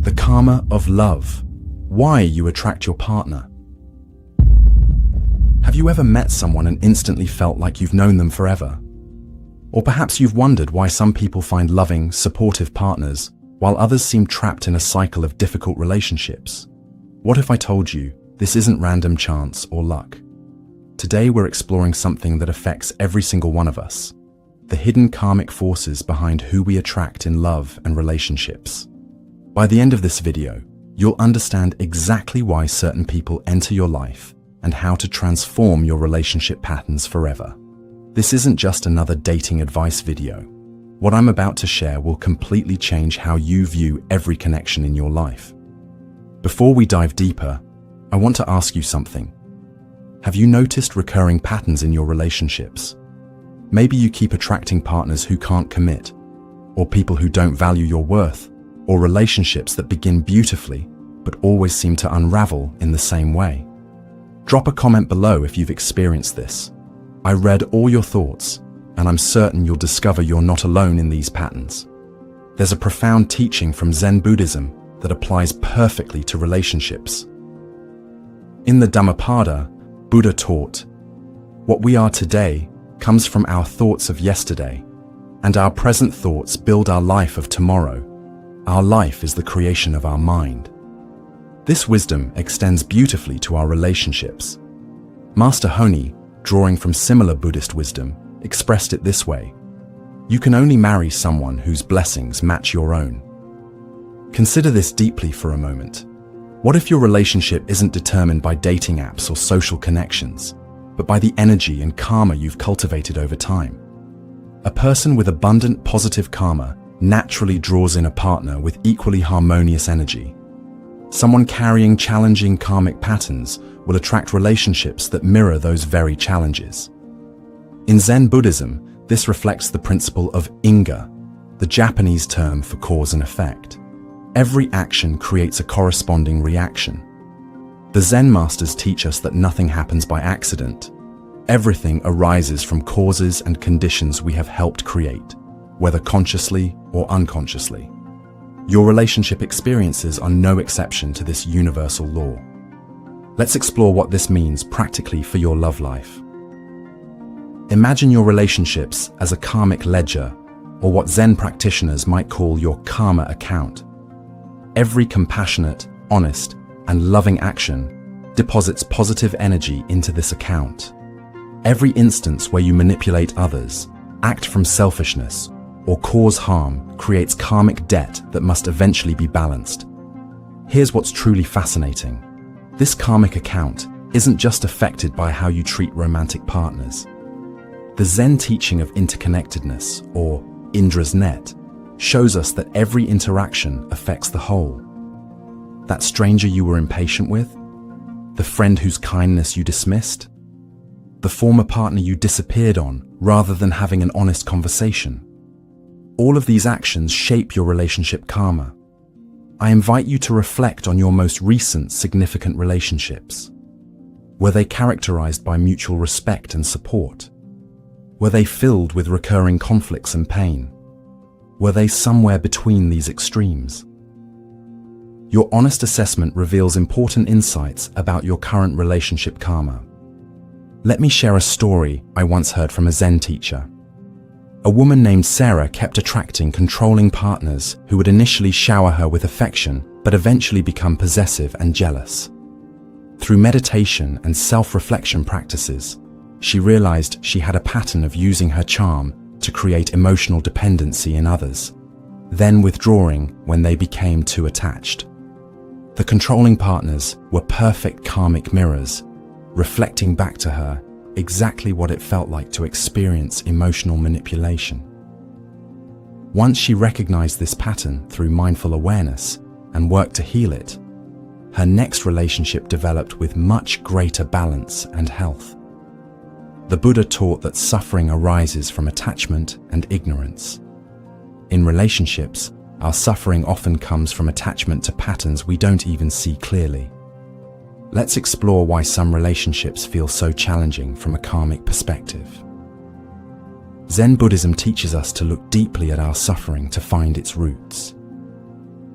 The karma of love. Why you attract your partner. Have you ever met someone and instantly felt like you've known them forever? Or perhaps you've wondered why some people find loving, supportive partners, while others seem trapped in a cycle of difficult relationships. What if I told you this isn't random chance or luck? Today we're exploring something that affects every single one of us. The hidden karmic forces behind who we attract in love and relationships. By the end of this video, you'll understand exactly why certain people enter your life and how to transform your relationship patterns forever. This isn't just another dating advice video. What I'm about to share will completely change how you view every connection in your life. Before we dive deeper, I want to ask you something. Have you noticed recurring patterns in your relationships? Maybe you keep attracting partners who can't commit, or people who don't value your worth, or relationships that begin beautifully but always seem to unravel in the same way. Drop a comment below if you've experienced this. I read all your thoughts, and I'm certain you'll discover you're not alone in these patterns. There's a profound teaching from Zen Buddhism that applies perfectly to relationships. In the Dhammapada, Buddha taught, "What we are today comes from our thoughts of yesterday, and our present thoughts build our life of tomorrow. Our life is the creation of our mind." This wisdom extends beautifully to our relationships. Master Honi, drawing from similar Buddhist wisdom, expressed it this way: "You can only marry someone whose blessings match your own." Consider this deeply for a moment. What if your relationship isn't determined by dating apps or social connections, but by the energy and karma you've cultivated over time? A person with abundant positive karma naturally draws in a partner with equally harmonious energy. Someone carrying challenging karmic patterns will attract relationships that mirror those very challenges. In Zen Buddhism, this reflects the principle of Inga, the Japanese term for cause and effect. Every action creates a corresponding reaction. The Zen masters teach us that nothing happens by accident. Everything arises from causes and conditions we have helped create, whether consciously or unconsciously. Your relationship experiences are no exception to this universal law. Let's explore what this means practically for your love life. Imagine your relationships as a karmic ledger, or what Zen practitioners might call your karma account. Every compassionate, honest, and loving action deposits positive energy into this account. Every instance where you manipulate others, act from selfishness, or cause harm creates karmic debt that must eventually be balanced. Here's what's truly fascinating. This karmic account isn't just affected by how you treat romantic partners. The Zen teaching of interconnectedness, or Indra's net, shows us that every interaction affects the whole. That stranger you were impatient with, the friend whose kindness you dismissed, the former partner you disappeared on rather than having an honest conversation. All of these actions shape your relationship karma. I invite you to reflect on your most recent significant relationships. Were they characterized by mutual respect and support? Were they filled with recurring conflicts and pain? Were they somewhere between these extremes? Your honest assessment reveals important insights about your current relationship karma. Let me share a story I once heard from a Zen teacher. A woman named Sarah kept attracting controlling partners who would initially shower her with affection, but eventually become possessive and jealous. Through meditation and self-reflection practices, she realized she had a pattern of using her charm to create emotional dependency in others, then withdrawing when they became too attached. The controlling partners were perfect karmic mirrors, reflecting back to her exactly what it felt like to experience emotional manipulation. Once she recognized this pattern through mindful awareness and worked to heal it, her next relationship developed with much greater balance and health. The Buddha taught that suffering arises from attachment and ignorance. In relationships, our suffering often comes from attachment to patterns we don't even see clearly. Let's explore why some relationships feel so challenging from a karmic perspective. Zen Buddhism teaches us to look deeply at our suffering to find its roots.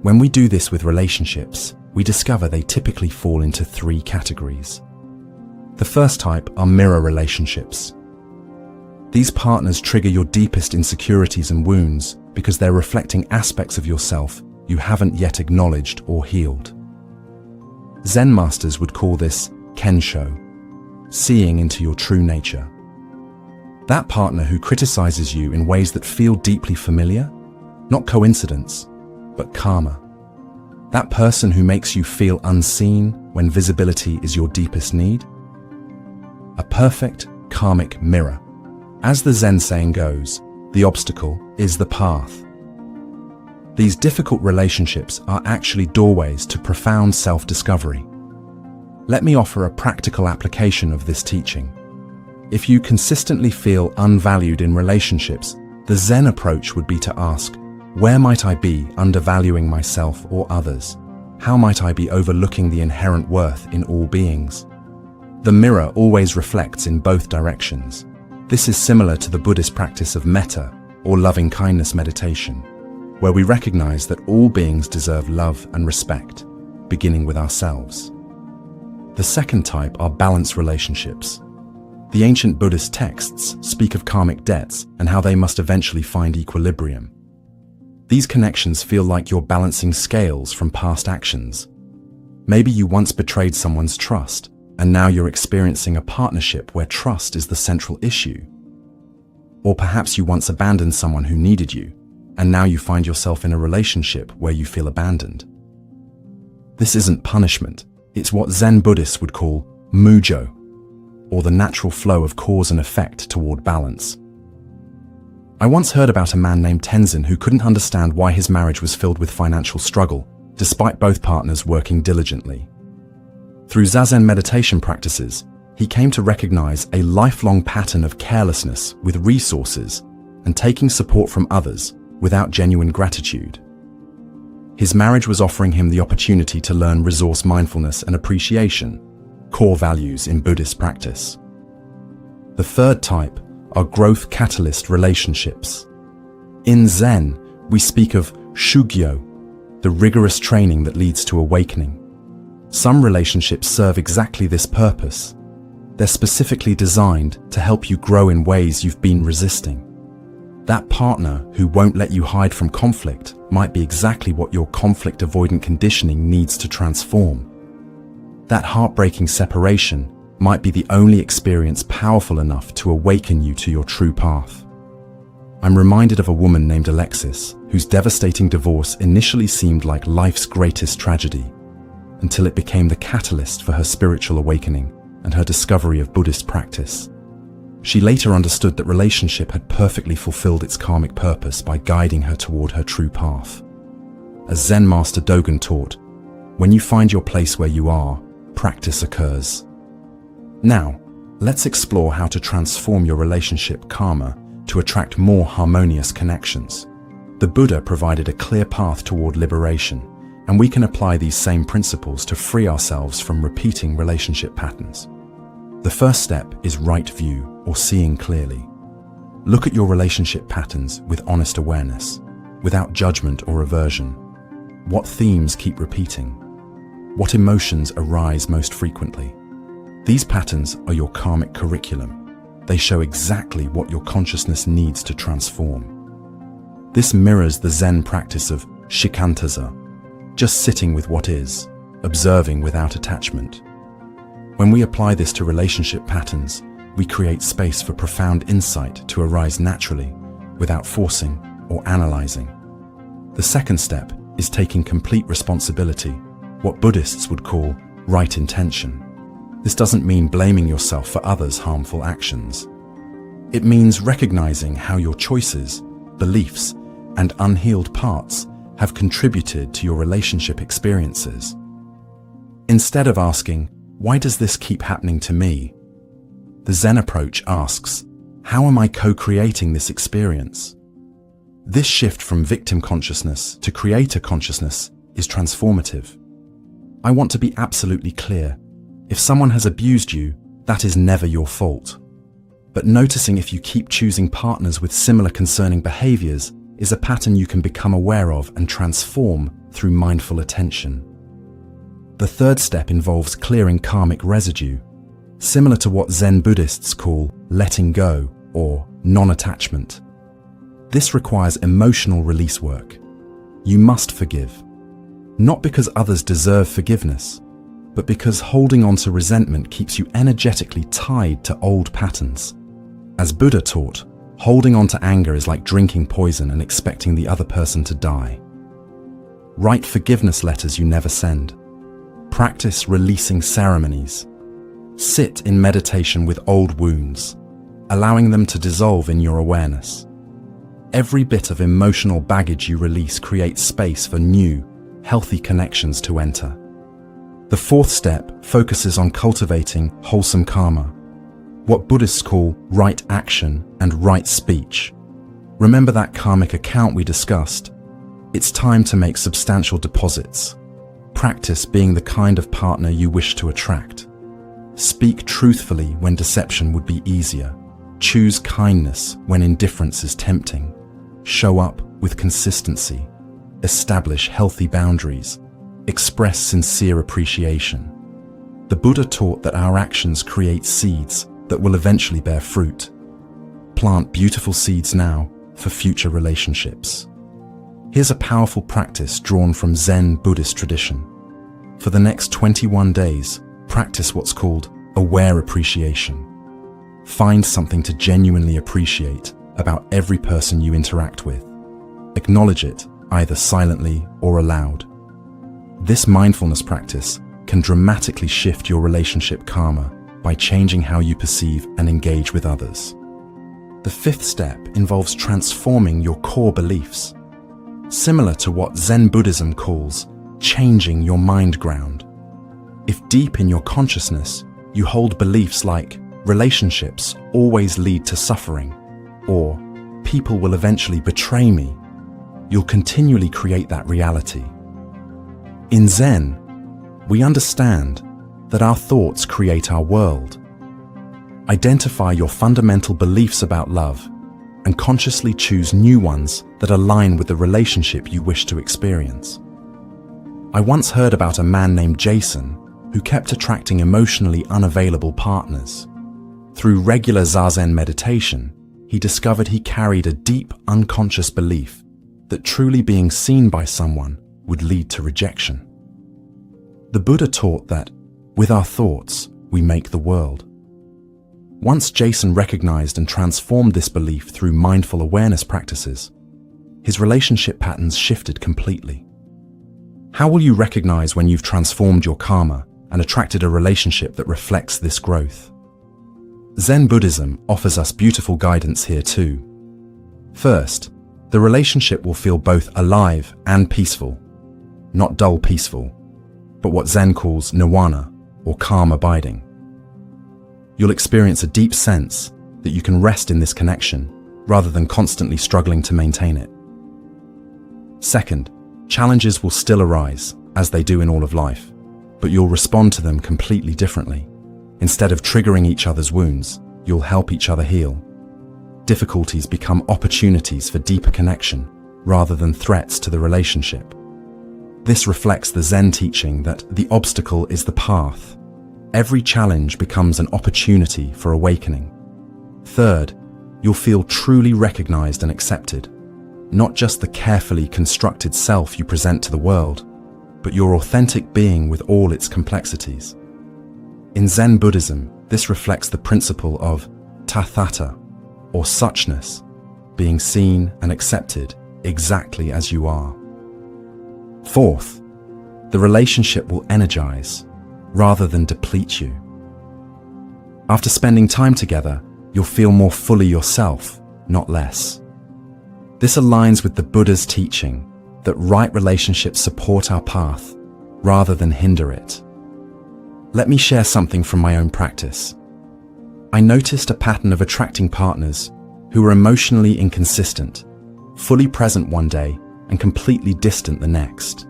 When we do this with relationships, we discover they typically fall into three categories. The first type are mirror relationships. These partners trigger your deepest insecurities and wounds because they're reflecting aspects of yourself you haven't yet acknowledged or healed. Zen masters would call this kensho, seeing into your true nature. That partner who criticizes you in ways that feel deeply familiar, not coincidence, but karma. That person who makes you feel unseen when visibility is your deepest need. A perfect karmic mirror. As the Zen saying goes, the obstacle is the path. These difficult relationships are actually doorways to profound self-discovery. Let me offer a practical application of this teaching. If you consistently feel unvalued in relationships, the Zen approach would be to ask, where might I be undervaluing myself or others? How might I be overlooking the inherent worth in all beings? The mirror always reflects in both directions. This is similar to the Buddhist practice of metta, or loving-kindness meditation, where we recognize that all beings deserve love and respect, beginning with ourselves. The second type are balance relationships. The ancient Buddhist texts speak of karmic debts and how they must eventually find equilibrium. These connections feel like you're balancing scales from past actions. Maybe you once betrayed someone's trust, and now you're experiencing a partnership where trust is the central issue. Or perhaps you once abandoned someone who needed you, and now you find yourself in a relationship where you feel abandoned. This isn't punishment, it's what Zen Buddhists would call mujo, or the natural flow of cause and effect toward balance. I once heard about a man named Tenzin who couldn't understand why his marriage was filled with financial struggle, despite both partners working diligently. Through Zazen meditation practices, he came to recognize a lifelong pattern of carelessness with resources and taking support from others without genuine gratitude. His marriage was offering him the opportunity to learn resource mindfulness and appreciation, core values in Buddhist practice. The third type are growth catalyst relationships. In Zen, we speak of shugyo, the rigorous training that leads to awakening. Some relationships serve exactly this purpose. They're specifically designed to help you grow in ways you've been resisting. That partner who won't let you hide from conflict might be exactly what your conflict-avoidant conditioning needs to transform. That heartbreaking separation might be the only experience powerful enough to awaken you to your true path. I'm reminded of a woman named Alexis, whose devastating divorce initially seemed like life's greatest tragedy, until it became the catalyst for her spiritual awakening and her discovery of Buddhist practice. She later understood that relationship had perfectly fulfilled its karmic purpose by guiding her toward her true path. As Zen master Dogen taught, when you find your place where you are, practice occurs. Now, let's explore how to transform your relationship karma to attract more harmonious connections. The Buddha provided a clear path toward liberation, and we can apply these same principles to free ourselves from repeating relationship patterns. The first step is right view, or seeing clearly. Look at your relationship patterns with honest awareness, without judgment or aversion. What themes keep repeating? What emotions arise most frequently? These patterns are your karmic curriculum. They show exactly what your consciousness needs to transform. This mirrors the Zen practice of shikantaza, just sitting with what is, observing without attachment. When we apply this to relationship patterns, we create space for profound insight to arise naturally, without forcing or analyzing. The second step is taking complete responsibility, what Buddhists would call right intention. This doesn't mean blaming yourself for others' harmful actions. It means recognizing how your choices, beliefs, and unhealed parts have contributed to your relationship experiences. Instead of asking, "Why does this keep happening to me?" the Zen approach asks, "How am I co-creating this experience?" This shift from victim consciousness to creator consciousness is transformative. I want to be absolutely clear. If someone has abused you, that is never your fault. But noticing if you keep choosing partners with similar concerning behaviors is a pattern you can become aware of and transform through mindful attention. The third step involves clearing karmic residue, similar to what Zen Buddhists call letting go or non-attachment. This requires emotional release work. You must forgive, not because others deserve forgiveness, but because holding on to resentment keeps you energetically tied to old patterns. As Buddha taught, holding on to anger is like drinking poison and expecting the other person to die. Write forgiveness letters you never send. Practice releasing ceremonies. Sit in meditation with old wounds, allowing them to dissolve in your awareness. Every bit of emotional baggage you release creates space for new, healthy connections to enter. The fourth step focuses on cultivating wholesome karma, what Buddhists call right action and right speech. Remember that karmic account we discussed? It's time to make substantial deposits. Practice being the kind of partner you wish to attract. Speak truthfully when deception would be easier. Choose kindness when indifference is tempting. Show up with consistency. Establish healthy boundaries. Express sincere appreciation. The Buddha taught that our actions create seeds that will eventually bear fruit. Plant beautiful seeds now for future relationships. Here's a powerful practice drawn from Zen Buddhist tradition. For the next 21 days, practice what's called aware appreciation. Find something to genuinely appreciate about every person you interact with. Acknowledge it, either silently or aloud. This mindfulness practice can dramatically shift your relationship karma by changing how you perceive and engage with others. The fifth step involves transforming your core beliefs, similar to what Zen Buddhism calls changing your mind ground. If deep in your consciousness you hold beliefs like relationships always lead to suffering, or people will eventually betray me, you'll continually create that reality. In Zen, we understand that our thoughts create our world. Identify your fundamental beliefs about love and consciously choose new ones that align with the relationship you wish to experience. I once heard about a man named Jason who kept attracting emotionally unavailable partners. Through regular Zazen meditation, he discovered he carried a deep unconscious belief that truly being seen by someone would lead to rejection. The Buddha taught that, with our thoughts, we make the world. Once Jason recognized and transformed this belief through mindful awareness practices, his relationship patterns shifted completely. How will you recognize when you've transformed your karma and attracted a relationship that reflects this growth? Zen Buddhism offers us beautiful guidance here too. First, the relationship will feel both alive and peaceful, not dull peaceful, but what Zen calls nirvana, or calm abiding. You'll experience a deep sense that you can rest in this connection rather than constantly struggling to maintain it. Second, challenges will still arise, as they do in all of life, but you'll respond to them completely differently. Instead of triggering each other's wounds, you'll help each other heal. Difficulties become opportunities for deeper connection rather than threats to the relationship. This reflects the Zen teaching that the obstacle is the path. Every challenge becomes an opportunity for awakening. Third, you'll feel truly recognized and accepted, not just the carefully constructed self you present to the world, but your authentic being with all its complexities. In Zen Buddhism, this reflects the principle of tathata, or suchness, being seen and accepted exactly as you are. Fourth, the relationship will energize rather than deplete you. After spending time together, you'll feel more fully yourself, not less. This aligns with the Buddha's teaching that right relationships support our path rather than hinder it. Let me share something from my own practice. I noticed a pattern of attracting partners who were emotionally inconsistent, fully present one day and completely distant the next.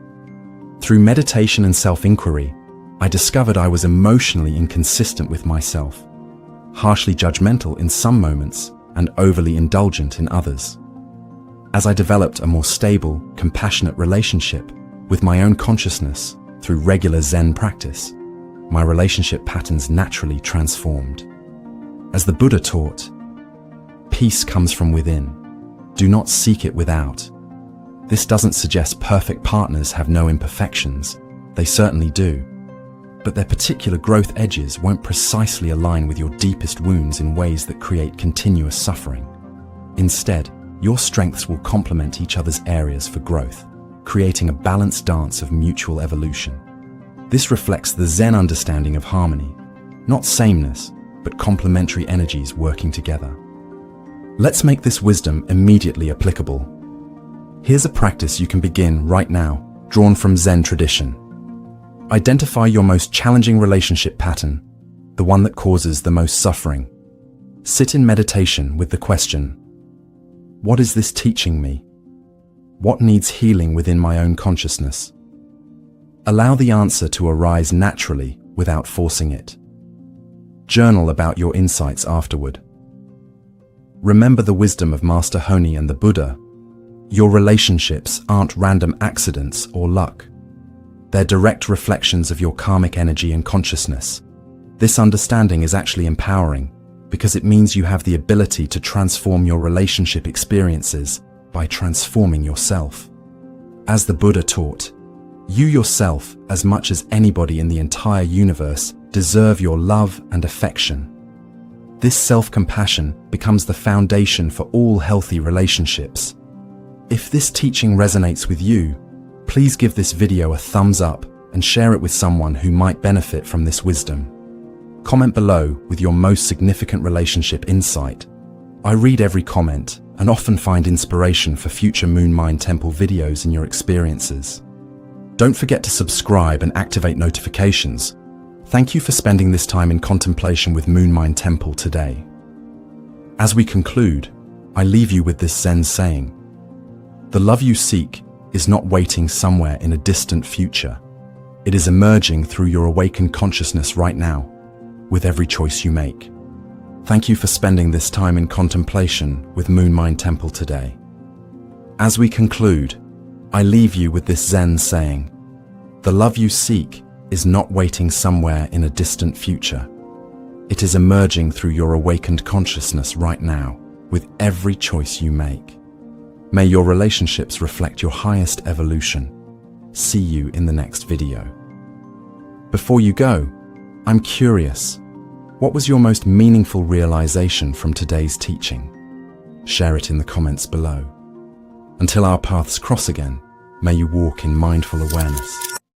Through meditation and self-inquiry, I discovered I was emotionally inconsistent with myself, harshly judgmental in some moments and overly indulgent in others. As I developed a more stable, compassionate relationship, With my own consciousness, through regular Zen practice, my relationship patterns naturally transformed. As the Buddha taught, peace comes from within. Do not seek it without. This doesn't suggest perfect partners have no imperfections. They certainly do. But their particular growth edges won't precisely align with your deepest wounds in ways that create continuous suffering. Instead, your strengths will complement each other's areas for growth, creating a balanced dance of mutual evolution. This reflects the Zen understanding of harmony, not sameness, but complementary energies working together. Let's make this wisdom immediately applicable. Here's a practice you can begin right now, drawn from Zen tradition. Identify your most challenging relationship pattern, the one that causes the most suffering. Sit in meditation with the question, what is this teaching me? What needs healing within my own consciousness? Allow the answer to arise naturally without forcing it. Journal about your insights afterward. Remember the wisdom of Master Honi and the Buddha. Your relationships aren't random accidents or luck. They're direct reflections of your karmic energy and consciousness. This understanding is actually empowering because it means you have the ability to transform your relationship experiences by transforming yourself. As the Buddha taught, you yourself, as much as anybody in the entire universe, deserve your love and affection. This self-compassion becomes the foundation for all healthy relationships. If this teaching resonates with you, please give this video a thumbs up and share it with someone who might benefit from this wisdom. Comment below with your most significant relationship insight. I read every comment and often find inspiration for future Moon Mind Temple videos and your experiences. Don't forget to subscribe and activate notifications. Thank you for spending this time in contemplation with Moon Mind Temple today. As we conclude, I leave you with this Zen saying, the love you seek is not waiting somewhere in a distant future. It is emerging through your awakened consciousness right now, with every choice you make. Thank you for spending this time in contemplation with Moon Mind Temple today. As we conclude, I leave you with this Zen saying, the love you seek is not waiting somewhere in a distant future. It is emerging through your awakened consciousness right now, with every choice you make. May your relationships reflect your highest evolution. See you in the next video. Before you go, I'm curious, what was your most meaningful realization from today's teaching? Share it in the comments below. Until our paths cross again, may you walk in mindful awareness.